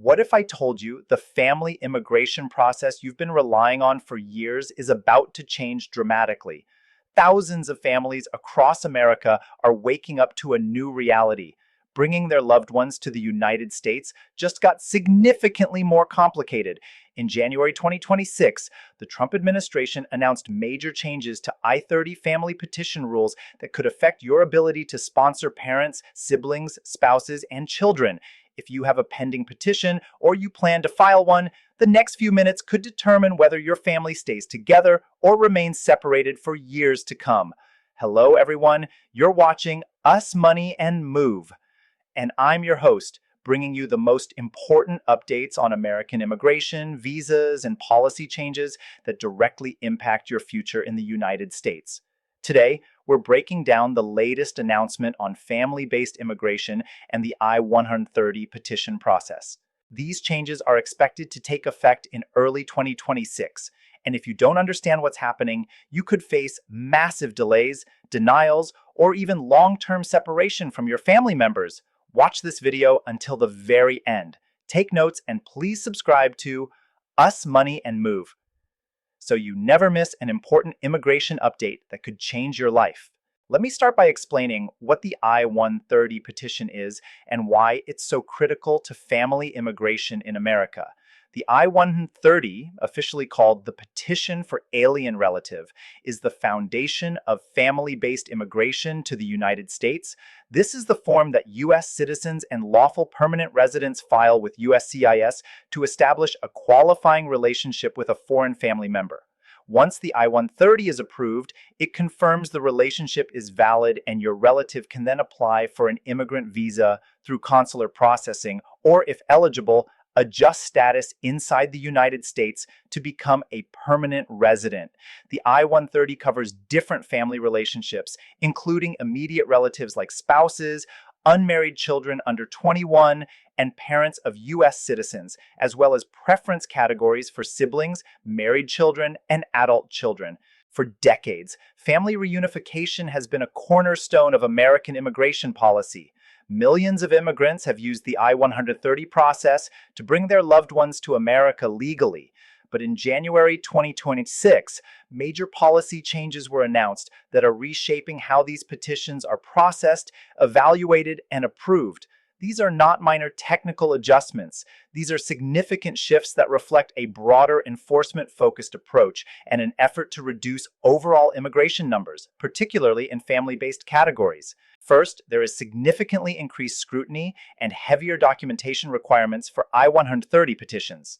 What if I told you the family immigration process you've been relying on for years is about to change dramatically? Thousands of families across America are waking up to a new reality. Bringing their loved ones to the United States just got significantly more complicated. In January 2026, the Trump administration announced major changes to I-30 family petition rules that could affect your ability to sponsor parents, siblings, spouses, and children. If you have a pending petition or you plan to file one, the next few minutes could determine whether your family stays together or remains separated for years to come. Hello, everyone. You're watching Us Money and Move, and I'm your host, bringing you the most important updates on American immigration, visas, and policy changes that directly impact your future in the United States. Today, we're breaking down the latest announcement on family-based immigration and the I-130 petition process. These changes are expected to take effect in early 2026, and if you don't understand what's happening, you could face massive delays, denials, or even long-term separation from your family members. Watch this video until the very end. Take notes and please subscribe to Us Money and Move so you never miss an important immigration update that could change your life. Let me start by explaining what the I-130 petition is and why it's so critical to family immigration in America. The I-130, officially called the Petition for Alien Relative, is the foundation of family-based immigration to the United States. This is the form that U.S. citizens and lawful permanent residents file with USCIS to establish a qualifying relationship with a foreign family member. Once the I-130 is approved, it confirms the relationship is valid and your relative can then apply for an immigrant visa through consular processing, or if eligible, adjust status inside the United States to become a permanent resident. The I-130 covers different family relationships, including immediate relatives like spouses, unmarried children under 21, and parents of U.S. citizens, as well as preference categories for siblings, married children, and adult children. For decades, family reunification has been a cornerstone of American immigration policy. Millions of immigrants have used the I-130 process to bring their loved ones to America legally. But in January 2026, major policy changes were announced that are reshaping how these petitions are processed, evaluated, and approved. These are not minor technical adjustments. These are significant shifts that reflect a broader enforcement-focused approach and an effort to reduce overall immigration numbers, particularly in family-based categories. First, there is significantly increased scrutiny and heavier documentation requirements for I-130 petitions.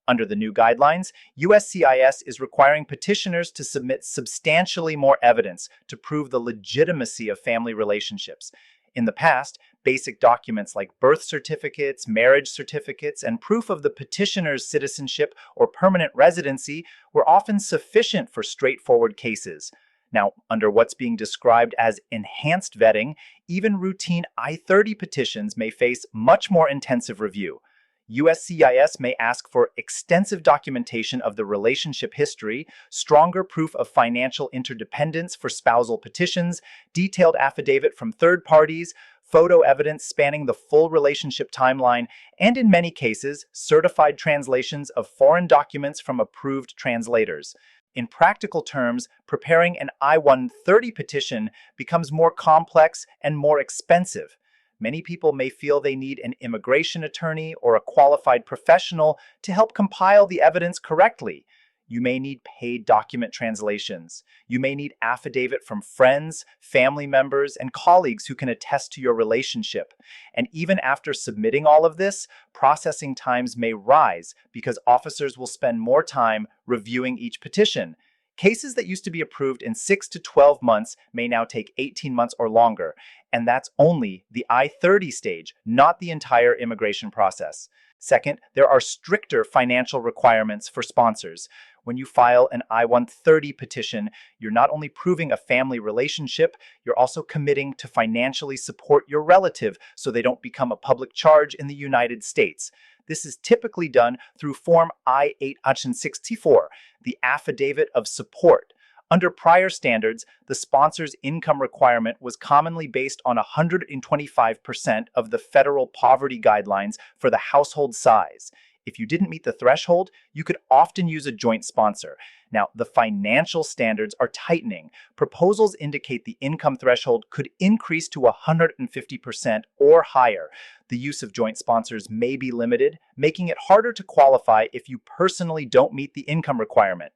Under the new guidelines, USCIS is requiring petitioners to submit substantially more evidence to prove the legitimacy of family relationships. In the past, basic documents like birth certificates, marriage certificates, and proof of the petitioner's citizenship or permanent residency were often sufficient for straightforward cases. Now, under what's being described as enhanced vetting, even routine I-30 petitions may face much more intensive review. USCIS may ask for extensive documentation of the relationship history, stronger proof of financial interdependence for spousal petitions, detailed affidavit from third parties, photo evidence spanning the full relationship timeline, and in many cases, certified translations of foreign documents from approved translators. In practical terms, preparing an I-130 petition becomes more complex and more expensive. Many people may feel they need an immigration attorney or a qualified professional to help compile the evidence correctly. You may need paid document translations. You may need affidavit from friends, family members, and colleagues who can attest to your relationship. And even after submitting all of this, processing times may rise because officers will spend more time reviewing each petition. Cases that used to be approved in 6 to 12 months may now take 18 months or longer, and that's only the I-30 stage, not the entire immigration process. Second, there are stricter financial requirements for sponsors. When you file an I-130 petition, you're not only proving a family relationship, you're also committing to financially support your relative so they don't become a public charge in the United States. This is typically done through Form I-864, the Affidavit of Support. Under prior standards, the sponsor's income requirement was commonly based on 125% of the federal poverty guidelines for the household size. If you didn't meet the threshold, you could often use a joint sponsor. Now, the financial standards are tightening. Proposals indicate the income threshold could increase to 150% or higher. The use of joint sponsors may be limited, making it harder to qualify if you personally don't meet the income requirement.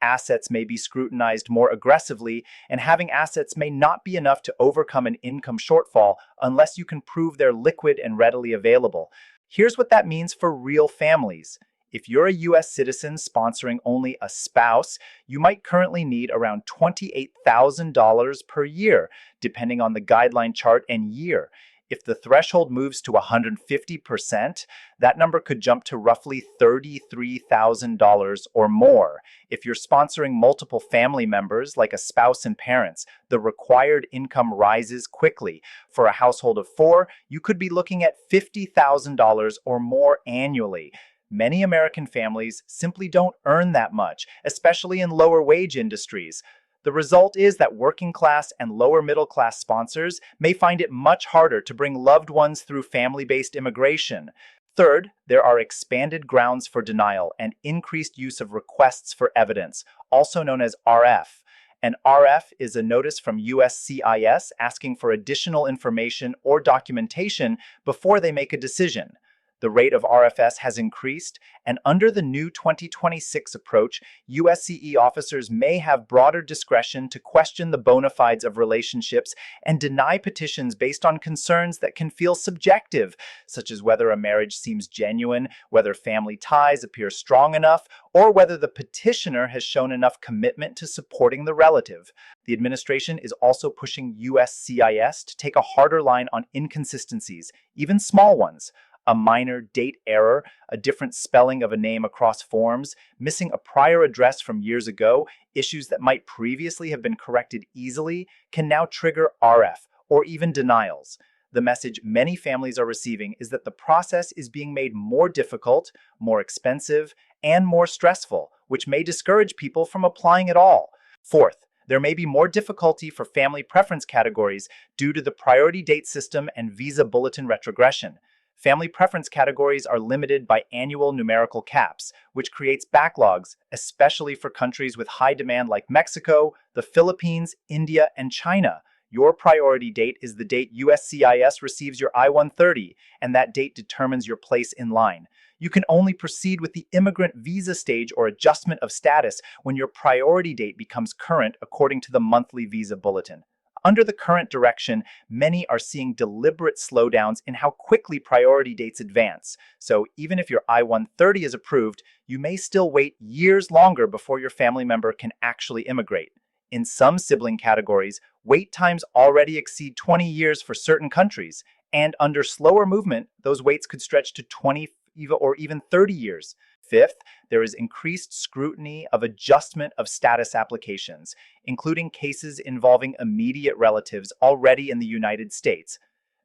Assets may be scrutinized more aggressively, and having assets may not be enough to overcome an income shortfall unless you can prove they're liquid and readily available. Here's what that means for real families. If you're a U.S. citizen sponsoring only a spouse, you might currently need around $28,000 per year, depending on the guideline chart and year. If the threshold moves to 150%, that number could jump to roughly $33,000 or more. If you're sponsoring multiple family members, like a spouse and parents, the required income rises quickly. For a household of four, you could be looking at $50,000 or more annually. Many American families simply don't earn that much, especially in lower wage industries. The result is that working class and lower middle class sponsors may find it much harder to bring loved ones through family-based immigration. Third, there are expanded grounds for denial and increased use of requests for evidence, also known as RF. An RF is a notice from USCIS asking for additional information or documentation before they make a decision. The rate of RFS has increased, and under the new 2026 approach, USCE officers may have broader discretion to question the bona fides of relationships and deny petitions based on concerns that can feel subjective, such as whether a marriage seems genuine, whether family ties appear strong enough, or whether the petitioner has shown enough commitment to supporting the relative. The administration is also pushing USCIS to take a harder line on inconsistencies, even small ones. A minor date error, a different spelling of a name across forms, missing a prior address from years ago, issues that might previously have been corrected easily, can now trigger RF or even denials. The message many families are receiving is that the process is being made more difficult, more expensive, and more stressful, which may discourage people from applying at all. Fourth, there may be more difficulty for family preference categories due to the priority date system and visa bulletin retrogression. Family preference categories are limited by annual numerical caps, which creates backlogs, especially for countries with high demand like Mexico, the Philippines, India, and China. Your priority date is the date USCIS receives your I-130, and that date determines your place in line. You can only proceed with the immigrant visa stage or adjustment of status when your priority date becomes current according to the monthly visa bulletin. Under the current direction, many are seeing deliberate slowdowns in how quickly priority dates advance. So even if your I-130 is approved, you may still wait years longer before your family member can actually immigrate. In some sibling categories, wait times already exceed 20 years for certain countries, and under slower movement, those waits could stretch to 20 or even 30 years. Fifth, there is increased scrutiny of adjustment of status applications, including cases involving immediate relatives already in the United States.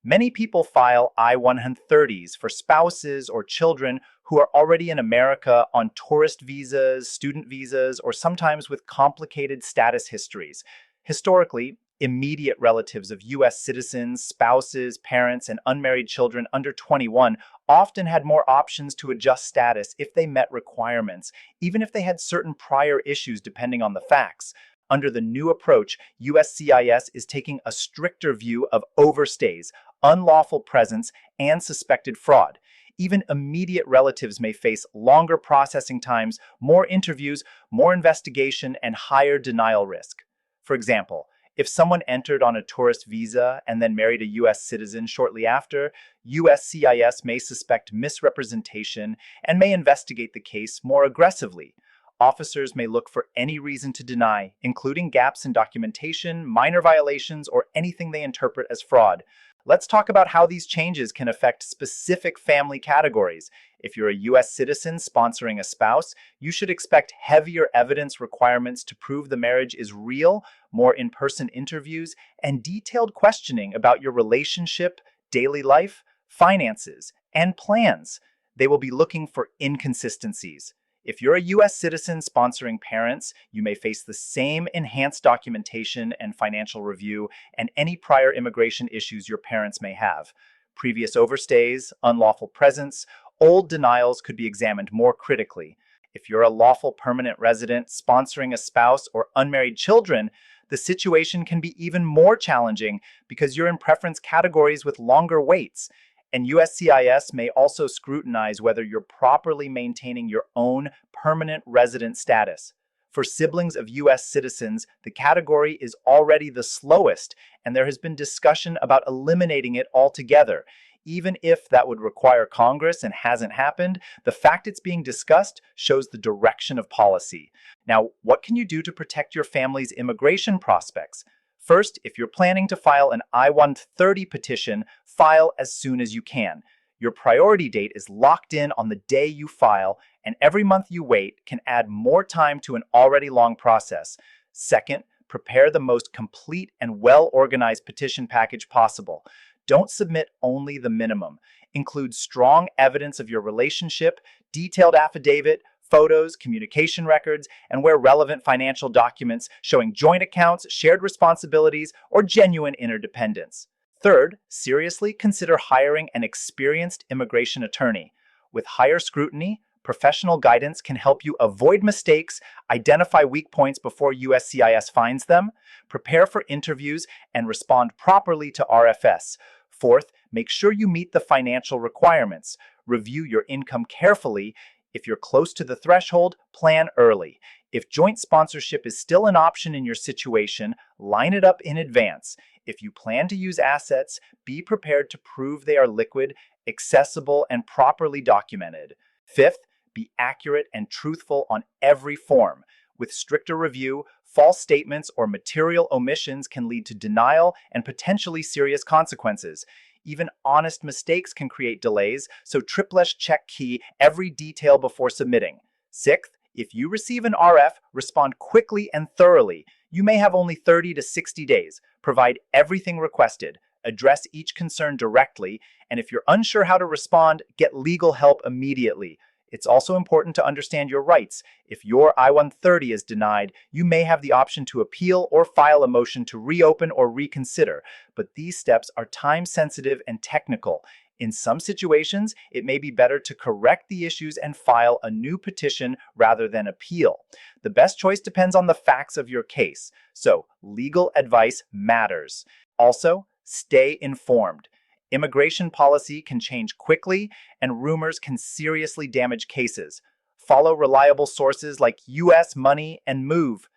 Many people file I-130s for spouses or children who are already in America on tourist visas, student visas, or sometimes with complicated status histories. Historically, immediate relatives of U.S. citizens, spouses, parents, and unmarried children under 21 often had more options to adjust status if they met requirements, even if they had certain prior issues depending on the facts. Under the new approach, USCIS is taking a stricter view of overstays, unlawful presence, and suspected fraud. Even immediate relatives may face longer processing times, more interviews, more investigation, and higher denial risk. For example, if someone entered on a tourist visa and then married a U.S. citizen shortly after, USCIS may suspect misrepresentation and may investigate the case more aggressively. Officers may look for any reason to deny, including gaps in documentation, minor violations, or anything they interpret as fraud. Let's talk about how these changes can affect specific family categories. If you're a U.S. citizen sponsoring a spouse, you should expect heavier evidence requirements to prove the marriage is real, more in-person interviews, and detailed questioning about your relationship, daily life, finances, and plans. They will be looking for inconsistencies. If you're a U.S. citizen sponsoring parents, you may face the same enhanced documentation and financial review and any prior immigration issues your parents may have. Previous overstays, unlawful presence, old denials could be examined more critically. If you're a lawful permanent resident sponsoring a spouse or unmarried children, the situation can be even more challenging because you're in preference categories with longer waits. And USCIS may also scrutinize whether you're properly maintaining your own permanent resident status. For siblings of U.S. citizens, the category is already the slowest, and there has been discussion about eliminating it altogether. Even if that would require Congress and hasn't happened, the fact it's being discussed shows the direction of policy. Now, what can you do to protect your family's immigration prospects? First, if you're planning to file an I-130 petition, file as soon as you can. Your priority date is locked in on the day you file, and every month you wait can add more time to an already long process. Second, prepare the most complete and well-organized petition package possible. Don't submit only the minimum. Include strong evidence of your relationship, detailed affidavit, photos, communication records, and where relevant financial documents showing joint accounts, shared responsibilities, or genuine interdependence. Third, seriously consider hiring an experienced immigration attorney. With higher scrutiny, professional guidance can help you avoid mistakes, identify weak points before USCIS finds them, prepare for interviews, and respond properly to RFS. Fourth, make sure you meet the financial requirements. Review your income carefully. If you're close to the threshold, plan early. If joint sponsorship is still an option in your situation, line it up in advance. If you plan to use assets, be prepared to prove they are liquid, accessible, and properly documented. Fifth, be accurate and truthful on every form. With stricter review, false statements or material omissions can lead to denial and potentially serious consequences. Even honest mistakes can create delays, so triple check key every detail before submitting. Sixth, if you receive an RF, respond quickly and thoroughly. You may have only 30 to 60 days. Provide everything requested. Address each concern directly, and if you're unsure how to respond, get legal help immediately. It's also important to understand your rights. If your I-130 is denied, you may have the option to appeal or file a motion to reopen or reconsider, but these steps are time-sensitive and technical. In some situations, it may be better to correct the issues and file a new petition rather than appeal. The best choice depends on the facts of your case, so legal advice matters. Also, stay informed. Immigration policy can change quickly, and rumors can seriously damage cases. Follow reliable sources like US Money and Move,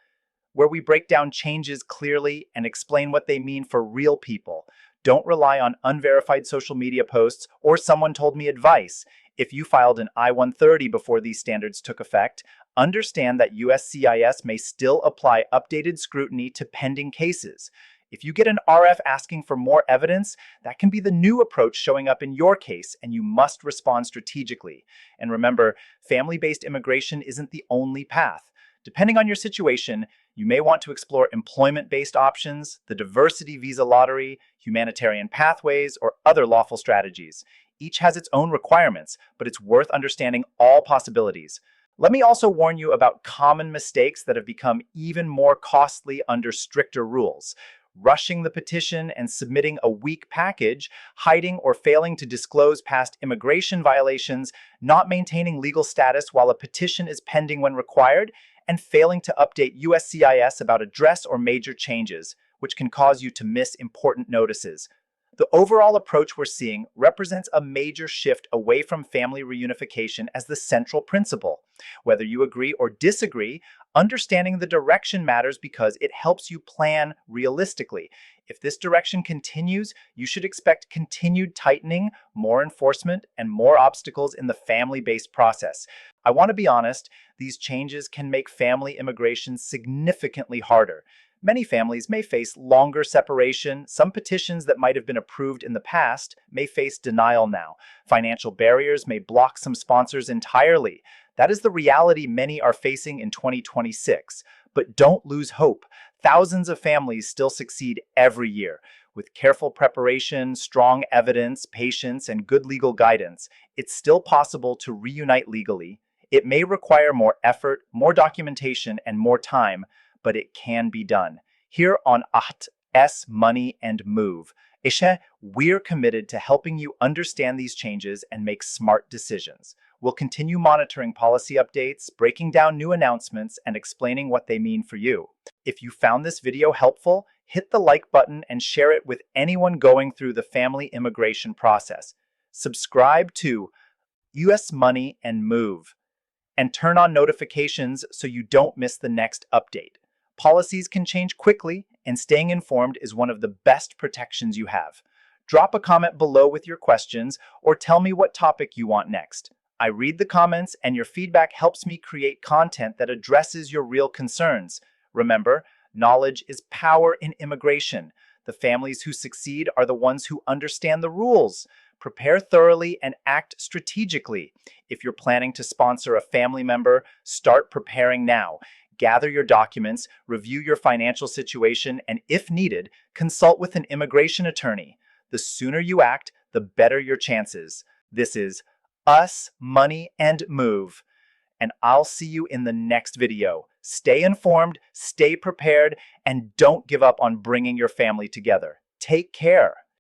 where we break down changes clearly and explain what they mean for real people. Don't rely on unverified social media posts or someone told me advice. If you filed an I-130 before these standards took effect, understand that USCIS may still apply updated scrutiny to pending cases. If you get an RF asking for more evidence, that can be the new approach showing up in your case, and you must respond strategically. And remember, family-based immigration isn't the only path. Depending on your situation, you may want to explore employment-based options, the diversity visa lottery, humanitarian pathways, or other lawful strategies. Each has its own requirements, but it's worth understanding all possibilities. Let me also warn you about common mistakes that have become even more costly under stricter rules. Rushing the petition and submitting a weak package, hiding or failing to disclose past immigration violations, not maintaining legal status while a petition is pending when required, and failing to update USCIS about address or major changes, which can cause you to miss important notices. The overall approach we're seeing represents a major shift away from family reunification as the central principle. Whether you agree or disagree, understanding the direction matters because it helps you plan realistically. If this direction continues, you should expect continued tightening, more enforcement, and more obstacles in the family-based process. I want to be honest, these changes can make family immigration significantly harder. Many families may face longer separation. Some petitions that might have been approved in the past may face denial now. Financial barriers may block some sponsors entirely. That is the reality many are facing in 2026. But don't lose hope. Thousands of families still succeed every year. With careful preparation, strong evidence, patience, and good legal guidance, it's still possible to reunite legally, It may require more effort, more documentation, and more time, but it can be done. Here on AHT Money and Move, Ishe, we're committed to helping you understand these changes and make smart decisions. We'll continue monitoring policy updates, breaking down new announcements, and explaining what they mean for you. If you found this video helpful, hit the like button and share it with anyone going through the family immigration process. Subscribe to US Money and Move, and turn on notifications so you don't miss the next update. Policies can change quickly, and staying informed is one of the best protections you have. Drop a comment below with your questions or tell me what topic you want next. I read the comments, and your feedback helps me create content that addresses your real concerns. Remember, knowledge is power in immigration. The families who succeed are the ones who understand the rules. Prepare thoroughly and act strategically. If you're planning to sponsor a family member, start preparing now. Gather your documents, review your financial situation, and if needed, consult with an immigration attorney. The sooner you act, the better your chances. This is Us, Money, and Move, and I'll see you in the next video. Stay informed, stay prepared, and don't give up on bringing your family together. Take care.